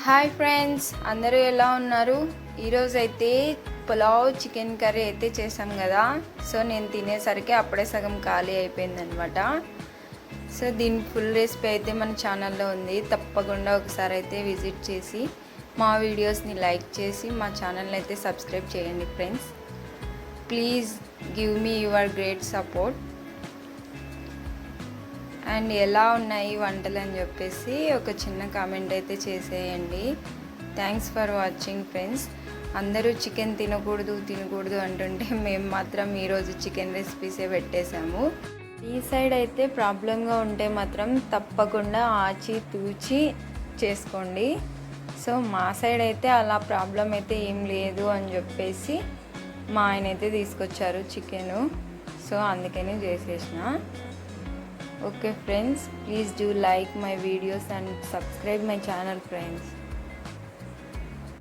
Hi friends, అందరూ ఎలా ఉన్నారు? ఈరోజు అయితే పులావ్ చికెన్ కర్రీ అయితే చేసాం కదా. సో నేను తినేసరికి అప్పుడే సగం ఖాళీ అయిపోయిందనమాట. సో దీని ఫుల్ రెసిపీ అయితే మన ఛానల్లో ఉంది. తప్పకుండా ఒకసారి అయితే విజిట్ చేసి మా వీడియోస్ని లైక్ చేసి మా ఛానల్ని అయితే సబ్స్క్రైబ్ చేయండి friends. Please give me your great support. And ఎలా ఉన్నాయి వంటలు అని చెప్పేసి ఒక చిన్న కామెంట్ అయితే చేసేయండి. Thanks for watching friends. అందరూ చికెన్ తినకూడదు అంటుంటే మేము మాత్రం ఈరోజు చికెన్ రెసిపీసే పెట్టేశాము. ఈ సైడ్ అయితే ప్రాబ్లంగా ఉంటే మాత్రం తప్పకుండా ఆచి తూచి చేసుకోండి. సో మా సైడ్ అయితే అలా ప్రాబ్లం అయితే ఏం లేదు అని చెప్పేసి మా ఆయన అయితే తీసుకొచ్చారు చికెను. సో అందుకని చేసేసిన. Okay friends, please do like my videos and subscribe my channel friends.